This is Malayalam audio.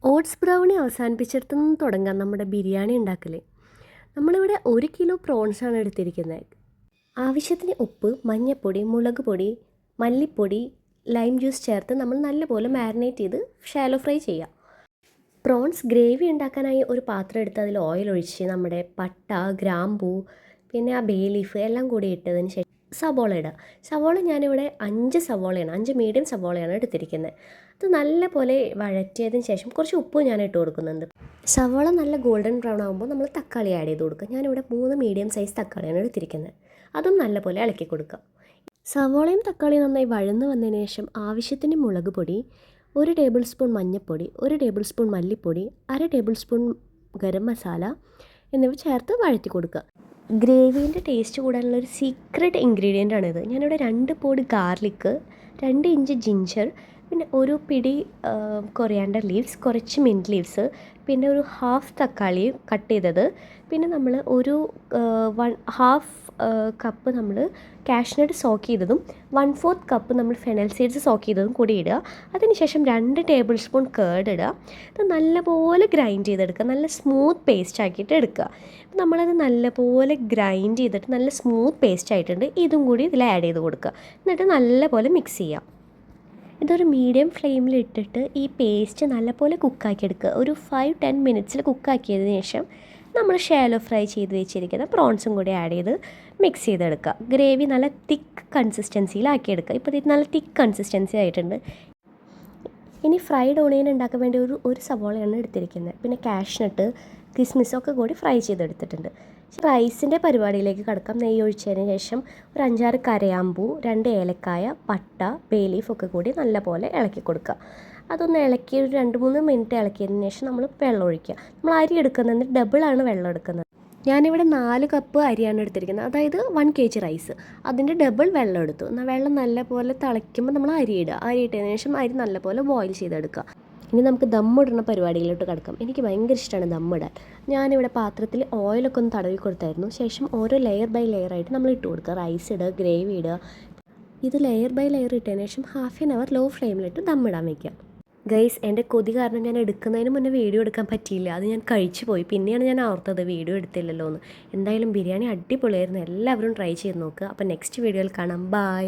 ഓട്സ് ബ്രൗണി അവസാനിപ്പിച്ചിടത്തു നിന്ന് തുടങ്ങാം നമ്മുടെ ബിരിയാണി ഉണ്ടാക്കൽ. നമ്മളിവിടെ 1 കിലോ പ്രോൺസാണ് എടുത്തിരിക്കുന്നത്. ആവശ്യത്തിന് ഉപ്പ്, മഞ്ഞൾപ്പൊടി, മുളക് പൊടി, മല്ലിപ്പൊടി, ലൈം ജ്യൂസ് ചേർത്ത് നമ്മൾ നല്ലപോലെ മാരിനേറ്റ് ചെയ്ത് ഷാലോ ഫ്രൈ ചെയ്യാം. പ്രോൺസ് ഗ്രേവി ഉണ്ടാക്കാനായി ഒരു പാത്രം എടുത്ത് അതിൽ ഓയിൽ ഒഴിച്ച് നമ്മുടെ പട്ട, ഗ്രാമ്പൂ, പിന്നെ ആ ബേ ലീഫ് എല്ലാം കൂടി ഇട്ടതിന് ശേഷം സവോള ഇടുക. സവോള ഞാനിവിടെ 5 സവോളയാണ്, 5 മീഡിയം സവോളയാണ് എടുത്തിരിക്കുന്നത്. അത് നല്ലപോലെ വഴറ്റിയതിന് ശേഷം കുറച്ച് ഉപ്പും ഞാൻ ഇട്ട് കൊടുക്കുന്നുണ്ട്. സവോള നല്ല ഗോൾഡൻ ബ്രൗൺ ആകുമ്പോൾ നമ്മൾ തക്കാളി ആഡ് ചെയ്ത് കൊടുക്കുക. ഞാനിവിടെ 3 മീഡിയം സൈസ് തക്കാളിയാണ് എടുത്തിരിക്കുന്നത്. അതും നല്ലപോലെ ഇളക്കി കൊടുക്കുക. സവോളയും തക്കാളിയും നന്നായി വഴന്ന് വന്നതിന് ശേഷം ആവശ്യത്തിന് മുളക് പൊടി, 1 ടേബിൾ സ്പൂൺ മഞ്ഞൾപ്പൊടി, 1 ടേബിൾ സ്പൂൺ മല്ലിപ്പൊടി, 1/2 ടേബിൾ സ്പൂൺ ഗരം മസാല എന്നിവ ചേർത്ത് വഴറ്റി കൊടുക്കുക. ഗ്രേവീൻ്റെ ടേസ്റ്റ് കൂടാനുള്ളൊരു സീക്രട്ട് ഇൻഗ്രീഡിയൻ്റ് ആണിത്. ഞാനിവിടെ 2 പൊടി ഗാർലിക്ക്, 2 ഇഞ്ച് ജിഞ്ചർ, പിന്നെ ഒരു പിടി കൊറിയാണ്ടർ ലീവ്സ്, കുറച്ച് മിൻറ്റ് ലീവ്സ്, പിന്നെ ഒരു ഹാഫ് തക്കാളി കട്ട് ചെയ്തത്, പിന്നെ നമ്മൾ ഒരു 1/2 കപ്പ് നമ്മൾ കാഷ്നട്ട് സോക്ക് ചെയ്തതും 1/4 കപ്പ് നമ്മൾ ഫെനൽ സീഡ്സ് സോക്ക് ചെയ്തതും കൂടി ഇടുക. അതിനുശേഷം 2 ടേബിൾ സ്പൂൺ കേർഡ് ഇടുക. ഇത് നല്ലപോലെ ഗ്രൈൻഡ് ചെയ്തെടുക്കുക, നല്ല സ്മൂത്ത് പേസ്റ്റ് ആക്കിയിട്ട് എടുക്കുക. നമ്മളത് നല്ലപോലെ ഗ്രൈൻഡ് ചെയ്തിട്ട് നല്ല സ്മൂത്ത് പേസ്റ്റ് ആയിട്ടുണ്ട്. ഇതും കൂടി ഇതിൽ ആഡ് ചെയ്ത് കൊടുക്കുക. എന്നിട്ട് നല്ലപോലെ മിക്സ് ചെയ്യാം. ഇതൊരു മീഡിയം ഫ്ലെയിമിൽ ഇട്ടിട്ട് ഈ പേസ്റ്റ് നല്ലപോലെ കുക്കാക്കി എടുക്കുക. ഒരു 5-10 മിനിറ്റ്സിൽ കുക്കാക്കിയതിന് ശേഷം നമ്മൾ ഷാലോ ഫ്രൈ ചെയ്ത് വെച്ചിരിക്കുന്ന പ്രോൺസും കൂടി ആഡ് ചെയ്ത് മിക്സ് ചെയ്തെടുക്കുക. ഗ്രേവി നല്ല തിക്ക് കൺസിസ്റ്റൻസിയിലാക്കിയെടുക്കുക. ഇപ്പോൾ ഇത് നല്ല തിക്ക് കൺസിസ്റ്റൻസി ആയിട്ടുണ്ട്. ഇനി ഫ്രൈഡ് ഓണിയൻ ഉണ്ടാക്കാൻ വേണ്ടി ഒരു സവോളയാണ് എടുത്തിരിക്കുന്നത്. പിന്നെ കാഷ്നട്ട്, കിസ്മിസൊക്കെ കൂടി ഫ്രൈ ചെയ്തെടുത്തിട്ടുണ്ട്. റൈസിൻ്റെ പരിപാടിയിലേക്ക് കടക്കാം. നെയ്യ് ഒഴിച്ചതിന് ശേഷം ഒരു 5-6 കരയാമ്പൂ, 2 ഏലക്കായ, പട്ട, ബേ ലീഫ് ഒക്കെ കൂടി നല്ലപോലെ ഇളക്കി കൊടുക്കുക. അതൊന്ന് ഇളക്കി ഒരു 2-3 മിനിറ്റ് ഇളക്കിയതിന് ശേഷം നമ്മൾ വെള്ളം ഒഴിക്കുക. നമ്മൾ അരി എടുക്കുന്നതിന് ഡബിളാണ് വെള്ളം എടുക്കുന്നത്. ഞാനിവിടെ 4 കപ്പ് അരിയാണ് എടുത്തിരിക്കുന്നത്, അതായത് 1 kg റൈസ്. അതിൻ്റെ ഡബിൾ വെള്ളം എടുത്തു. എന്നാൽ വെള്ളം നല്ലപോലെ തിളയ്ക്കുമ്പോൾ നമ്മൾ അരി ഇടുക. അരി ഇട്ടതിന് ശേഷം അരി നല്ലപോലെ ബോയിൽ ചെയ്തെടുക്കുക. ഇനി നമുക്ക് ദമ്മിടുന്ന പരിപാടിയിലോട്ട് കിടക്കാം. എനിക്ക് ഭയങ്കര ഇഷ്ടമാണ് ദമ്മിടാൻ. ഞാനിവിടെ പാത്രത്തിൽ ഓയിലൊക്കെ ഒന്ന് തടവി കൊടുത്തായിരുന്നു. ശേഷം ഓരോ ലെയർ ബൈ ലെയർ ആയിട്ട് നമ്മൾ ഇട്ട് കൊടുക്കുക. റൈസ് ഇടുക, ഗ്രേവി ഇടുക. ഇത് ലെയർ ബൈ ലെയർ ഇട്ടതിന് ശേഷം 1/2 hour ലോ ഫ്ലെയിമിലിട്ട് ദമ്മിടാൻ വയ്ക്കുക. ഗൈസ്, എൻ്റെ കൊതി കാരണം ഞാൻ എടുക്കുന്നതിന് മുന്നേ വീഡിയോ എടുക്കാൻ പറ്റിയില്ല. അത് ഞാൻ കഴിച്ചു പോയി. പിന്നെയാണ് ഞാൻ ഓർത്തത് വീഡിയോ എടുത്തില്ലല്ലോ എന്ന്. എന്തായാലും ബിരിയാണി അടിപൊളിയായിരുന്നു. എല്ലാവരും ട്രൈ ചെയ്ത് നോക്കുക. അപ്പോൾ നെക്സ്റ്റ് വീഡിയോയിൽ കാണാം. ബൈ.